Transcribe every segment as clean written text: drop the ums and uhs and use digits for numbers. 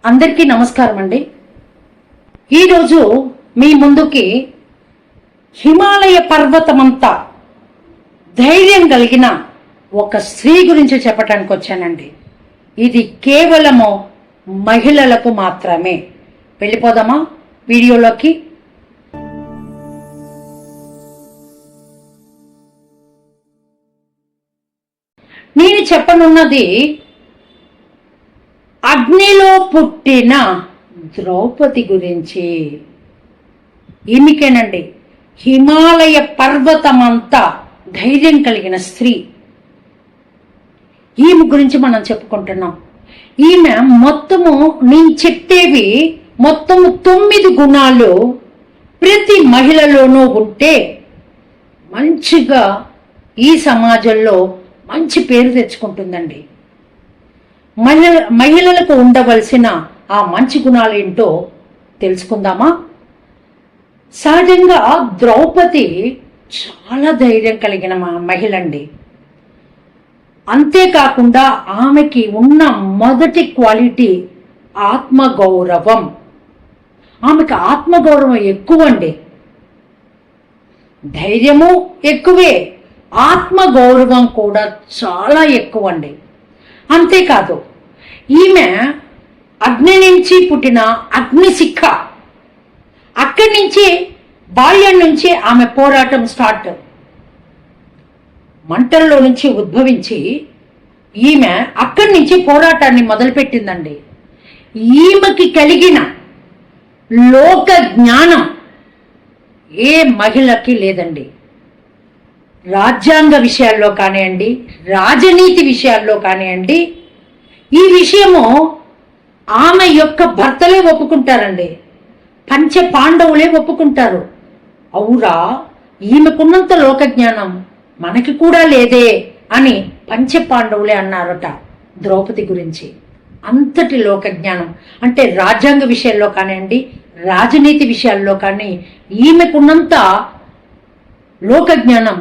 అందరికీ నమస్కారం అండి. ఈరోజు మీ ముందుకి హిమాలయ పర్వతమంతా ధైర్యం కలిగిన ఒక స్త్రీ గురించి చెప్పడానికి వచ్చానండి. ఇది కేవలము మహిళలకు మాత్రమే. వెళ్ళిపోదామా వీడియోలోకి? నేను చెప్పనున్నది అగ్నిలో పుట్టిన ద్రౌపది గురించి. ఈమెకేనండి హిమాలయ పర్వతమంతా ధైర్యం కలిగిన స్త్రీ. ఈమె గురించి మనం చెప్పుకుంటున్నాం. ఈమె మొత్తము నేను చెప్పేవి మొత్తము 9 గుణాలు ప్రతి మహిళలోనూ ఉంటే మంచిగా ఈ సమాజంలో మంచి పేరు తెచ్చుకుంటుందండి. మహిళలకు ఉండవలసిన ఆ మంచి గుణాలు ఏంటో తెలుసుకుందామా? సహజంగా ద్రౌపది చాలా ధైర్యం కలిగిన మహిళ అండి. అంతేకాకుండా ఆమెకి ఉన్న మొదటి క్వాలిటీ ఆత్మగౌరవం. ఆమెకి ఆత్మగౌరవం ఎక్కువండి. ధైర్యము ఎక్కువే, ఆత్మగౌరవం కూడా చాలా ఎక్కువండి. అంతేకాదు, ఈమె అగ్ని నుంచి పుట్టిన అగ్నిశిఖ. అక్కడి నుంచి బాల్యం నుంచి ఆమె పోరాటం స్టార్ట్. మంటల్లో నుంచి ఉద్భవించి ఈమె అక్కడి నుంచి పోరాటాన్ని మొదలుపెట్టిందండి. ఈమెకి కలిగిన లోక జ్ఞానం ఏ మహిళకి లేదండి. రాజ్యాంగ విషయాల్లో కానివ్వండి, రాజనీతి విషయాల్లో కానివ్వండి, ఈ విషయము ఆమె యొక్క భర్తలే ఒప్పుకుంటారండి. పంచ పాండవులే ఒప్పుకుంటారు. అవురా, ఈమెకున్నంత లోక జ్ఞానం మనకి కూడా లేదే అని పంచ పాండవులే అన్నారట ద్రౌపది గురించి. అంతటి లోక జ్ఞానం అంటే రాజ్యాంగ విషయాల్లో కానివ్వండి, రాజనీతి విషయాల్లో కానీ ఈమెకున్నంత లోక జ్ఞానం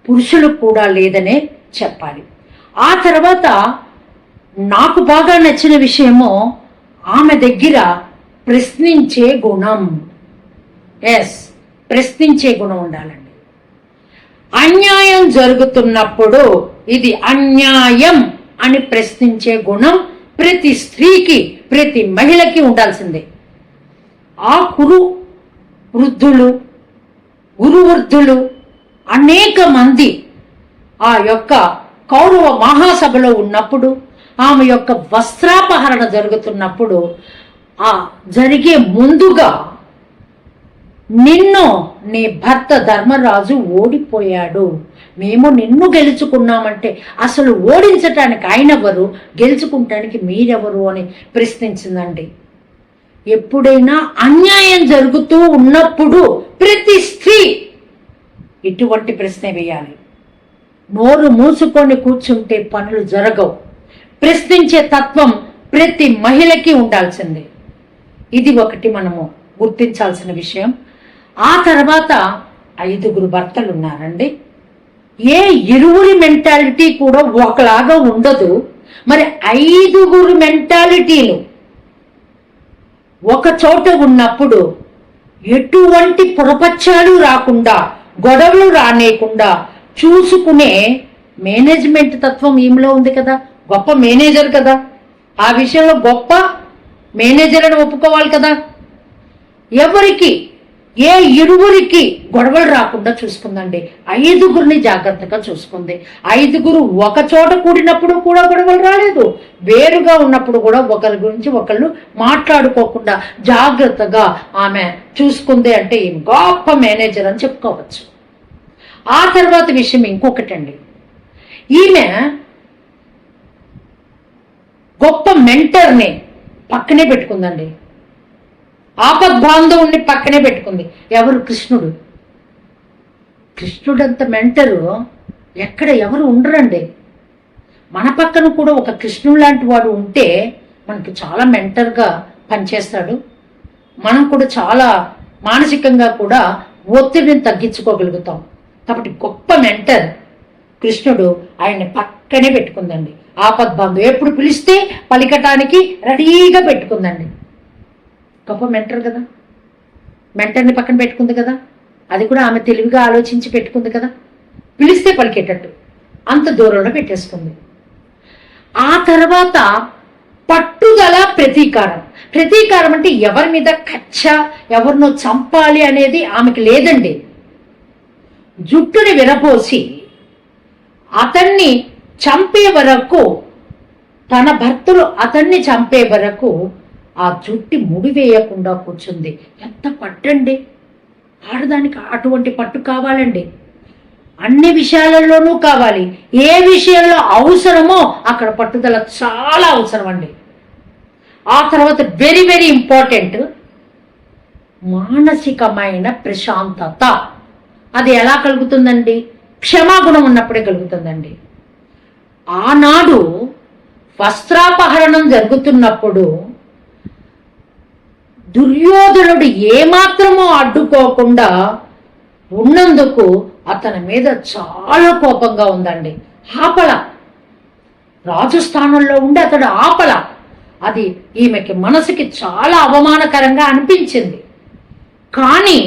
పురుషులకు కూడా లేదనే చెప్పాలి. ఆ తర్వాత నాకు బాగా నచ్చిన విషయము ఆమె దగ్గర ప్రశ్నించే గుణం. ప్రశ్నించే గుణం ఉండాలండి. అన్యాయం జరుగుతున్నప్పుడు ఇది అన్యాయం అని ప్రశ్నించే గుణం ప్రతి స్త్రీకి, ప్రతి మహిళకి ఉండాల్సిందే. ఆ గురువృద్ధులు అనేక మంది ఆ యొక్క కౌరవ మహాసభలో ఉన్నప్పుడు, ఆమె యొక్క వస్త్రాపహరణ జరుగుతున్నప్పుడు ఆ జరిగే ముందుగా నిన్ను నీ భర్త ధర్మరాజు ఓడిపోయాడు, మేము నిన్ను గెలుచుకున్నామంటే అసలు ఓడించటానికి ఆయనెవరు, గెలుచుకుంటానికి మీరెవరు అని ప్రశ్నించిందండి. ఎప్పుడైనా అన్యాయం జరుగుతూ ఉన్నప్పుడు ప్రతి స్త్రీ ఇటువంటి ప్రశ్న వేయాలి. నోరు మూసుకొని కూర్చుంటే పనులు జరగవు. ప్రశ్నించే తత్వం ప్రతి మహిళకి ఉండాల్సిందే. ఇది ఒకటి మనము గుర్తించాల్సిన విషయం. ఆ తర్వాత 5 భర్తలు ఉన్నారండి. ఏ ఇరువురి మెంటాలిటీ కూడా ఒకలాగా ఉండదు. మరి 5 మెంటాలిటీలు ఒక చోట ఉన్నప్పుడు ఎటువంటి పొరపచ్చాలు రాకుండా, గొడవలు రానేకుండా చూసుకునే మేనేజ్మెంట్ తత్వం ఈమెలో ఉంది కదా. గొప్ప మేనేజర్ కదా, ఆ విషయంలో గొప్ప మేనేజర్ అని ఒప్పుకోవాలి కదా. ఎవరికి ఏ ఇరువురికి గొడవలు రాకుండా చూసుకుందండి. 5 జాగ్రత్తగా చూసుకుంది. 5 ఒక చోట కూడినప్పుడు కూడా గొడవలు రాలేదు. వేరుగా ఉన్నప్పుడు కూడా ఒకరి గురించి ఒకళ్ళు మాట్లాడుకోకుండా జాగ్రత్తగా ఆమె చూసుకుంది. అంటే ఈ గొప్ప మేనేజర్ అని చెప్పుకోవచ్చు. ఆ తర్వాత విషయం ఇంకొకటండి, ఈమె గొప్ప మెంటర్ని పక్కనే పెట్టుకుందండి. ఆపద్బాంధవుణ్ణి పక్కనే పెట్టుకుంది. ఎవరు? కృష్ణుడు. కృష్ణుడంత మెంటరు ఎక్కడ ఎవరు ఉండరండి. మన పక్కన కూడా ఒక కృష్ణుడు లాంటి వాడు ఉంటే మనకి చాలా మెంటర్గా పనిచేస్తాడు. మనం కూడా చాలా మానసికంగా కూడా ఒత్తిడిని తగ్గించుకోగలుగుతాం. కాబట్టి గొప్ప మెంటర్ కృష్ణుడు ఆయన్ని పక్కనే పెట్టుకుందండి. ఆపద్బాంధు, ఎప్పుడు పిలిస్తే పలికటానికి రెడీగా పెట్టుకుందండి. గొప్ప మెంటర్ కదా, మెంటర్ని పక్కన పెట్టుకుంది కదా, అది కూడా ఆమె తెలివిగా ఆలోచించి పెట్టుకుంది కదా, పిలిస్తే పలికేటట్టు అంత దూరంలో పెట్టేసుకుంది. ఆ తర్వాత పట్టుదల, ప్రతీకారం. ప్రతీకారం అంటే ఎవరి మీద కచ్చ, ఎవరినో చంపాలి అనేది ఆమెకి లేదండి. జుట్టుని విరపోసి అతన్ని చంపే వరకు, తన భర్తలు అతన్ని చంపే వరకు ఆ జుట్టి ముడివేయకుండా కూర్చుంది. ఎంత పట్టండి, ఆడదానికి అటువంటి పట్టు కావాలండి. అన్ని విషయాలలోనూ కావాలి. ఏ విషయంలో అవసరమో అక్కడ పట్టుదల చాలా అవసరం అండి. ఆ తర్వాత వెరీ వెరీ ఇంపార్టెంట్, మానసికమైన ప్రశాంతత. అది ఎలా కలుగుతుందండి? క్షమాగుణం ఉన్నప్పుడే కలుగుతుందండి. ఆనాడు వస్త్రాపహరణం జరుగుతున్నప్పుడు దుర్యోధనుడు ఏమాత్రమో అడ్డుకోకుండా ఉన్నందుకు అతని మీద చాలా కోపంగా ఉందండి. ఆపల, రాజస్థానంలో ఉండి అతడు ఆపల. అది ఈమెకి మనసుకి చాలా అవమానకరంగా అనిపించింది. కానీ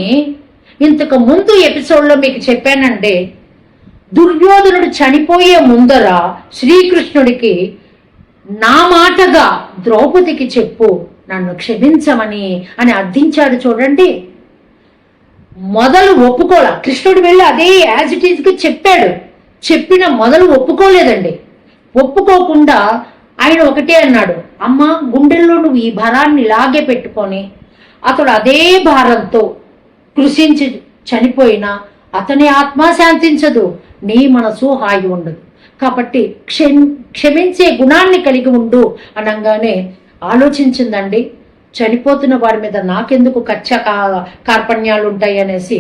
ఇంతకు ముందు ఎపిసోడ్లో మీకు చెప్పానంటే, దుర్యోధనుడు చనిపోయే ముందర శ్రీకృష్ణుడికి నా మాటగా ద్రౌపదికి చెప్పు, నన్ను క్షమించమని అని అర్థించాడు చూడండి. మొదలు ఒప్పుకోలే. కృష్ణుడు వెళ్ళి అదే యాజ్ ఇట్ ఈజ్గా చెప్పాడు. చెప్పిన మొదలు ఒప్పుకోలేదండి. ఒప్పుకోకుండా ఆయన ఒకటే అన్నాడు, అమ్మ గుండెల్లో నువ్వు ఈ భారాన్ని ఇలాగే పెట్టుకొని, అతడు అదే భారంతో కృషించి చనిపోయినా అతని ఆత్మ శాంతించదు, నీ మనసు హాయి ఉండదు. కాబట్టి క్షమించే గుణాన్ని కలిగి ఉండు అనగానే ఆలోచించిందండి. చనిపోతున్న వారి మీద నాకెందుకు కచ్చ కార్పణ్యాలు ఉంటాయి అనేసి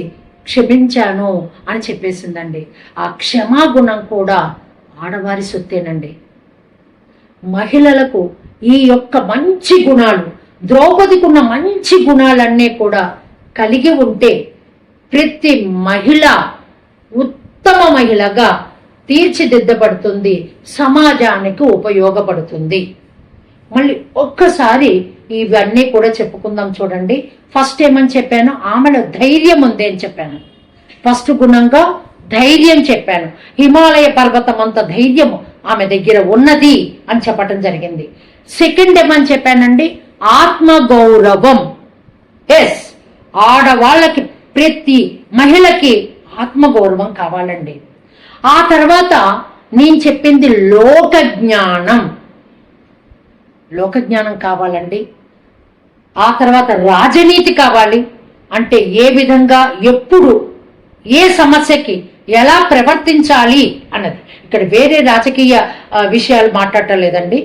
క్షమించాను అని చెప్పేసిందండి. ఆ క్షమాగుణం కూడా ఆడవారి సొత్తేనండి. మహిళలకు ఈ యొక్క మంచి గుణాలు, ద్రౌపదికి ఉన్న మంచి గుణాలన్నీ కూడా కలిగి ఉంటే ప్రతి మహిళ ఉత్తమ మహిళగా తీర్చిదిద్దబడుతుంది, సమాజానికి ఉపయోగపడుతుంది. మళ్ళీ ఒక్కసారి ఇవన్నీ కూడా చెప్పుకుందాం చూడండి. ఫస్ట్ ఏమని చెప్పాను? ఆమెలో ధైర్యం ఉంది అని చెప్పాను. ఫస్ట్ గుణంగా ధైర్యం చెప్పాను. హిమాలయ పర్వతం అంత ధైర్యం ఆమె దగ్గర ఉన్నది అని చెప్పటం జరిగింది. సెకండ్ ఏమని చెప్పానండి? ఆత్మగౌరవం. ఎస్, ఆడవాళ్ళకి, ప్రతి మహిళకి ఆత్మగౌరవం కావాలండి. ఆ తర్వాత నేను చెప్పింది లోక జ్ఞానం. లోక జ్ఞానం కావాలండి. ఆ తర్వాత రాజనీతి కావాలి. అంటే ఏ విధంగా, ఎప్పుడు, ఏ సమస్యకి ఎలా ప్రవర్తించాలి అన్నది. ఇక్కడ వేరే రాజకీయ విషయాలు మాట్లాడటం లేదండి.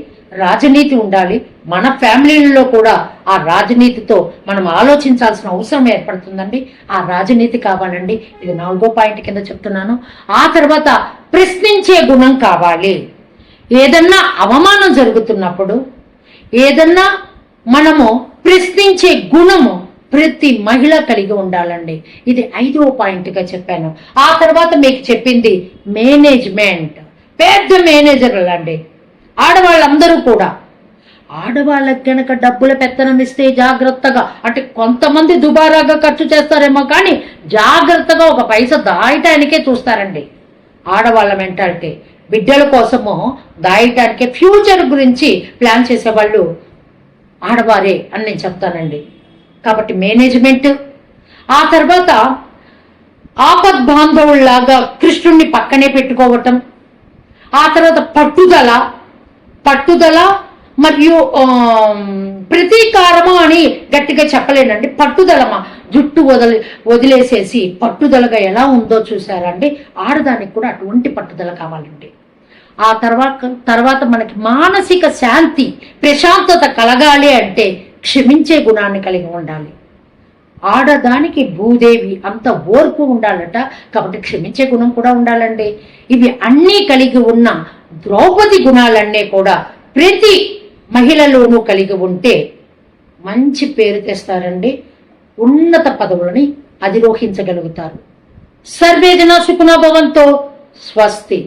రాజనీతి ఉండాలి. మన ఫ్యామిలీలో కూడా ఆ రాజనీతితో మనం ఆలోచించాల్సిన అవసరం ఏర్పడుతుందండి. ఆ రాజనీతి కావాలండి. ఇది 4వ పాయింట్ కింద చెప్తున్నాను. ఆ తర్వాత ప్రశ్నించే గుణం కావాలి. ఏదన్నా అవమానం జరుగుతున్నప్పుడు, ఏదన్నా మనము ప్రశ్నించే గుణము ప్రతి మహిళ కలిగి ఉండాలండి. ఇది 5వ పాయింట్గా చెప్పాను. ఆ తర్వాత మీకు చెప్పింది మేనేజ్మెంట్. పెద్ద మేనేజర్లు అండి ఆడవాళ్ళందరూ కూడా. ఆడవాళ్ళకి కనుక డబ్బుల పెత్తనం ఇస్తే జాగ్రత్తగా, అంటే కొంతమంది దుబారాగా ఖర్చు చేస్తారేమో కానీ జాగ్రత్తగా ఒక పైసా దాయటానికే చూస్తారండి. ఆడవాళ్ళ మెంటాలిటీ బిడ్డల కోసము దాయటానికే, ఫ్యూచర్ గురించి ప్లాన్ చేసేవాళ్ళు ఆడవారే అని నేను చెప్తానండి. కాబట్టి మేనేజ్మెంట్. ఆ తర్వాత ఆపద్బాంధవుల్లాగా కృష్ణుణ్ణి పక్కనే పెట్టుకోవటం. ఆ తర్వాత పట్టుదల మరియు ప్రతీకారము అని గట్టిగా చెప్పలేనండి. పట్టుదలమా, జుట్టు వదిలేసేసి పట్టుదలగా ఎలా ఉందో చూసారండి. ఆడదానికి కూడా అటువంటి పట్టుదల కావాలండి. ఆ తర్వాత మనకి మానసిక శాంతి, ప్రశాంతత కలగాలి అంటే క్షమించే గుణాన్ని కలిగి ఉండాలి. ఆడదానికి భూదేవి అంత ఓర్పు ఉండాలట. కాబట్టి క్షమించే గుణం కూడా ఉండాలండి. ఇవి అన్నీ కలిగి ఉన్న ద్రౌపది గుణాలన్నీ కూడా ప్రతి మహిళలోనూ కలిగి ఉంటే మంచి పేరు తెస్తారండి. ఉన్నత పదవులని అధిరోహించగలుగుతారు. సర్వే జనా సుఖినో భవంతు. స్వస్తి.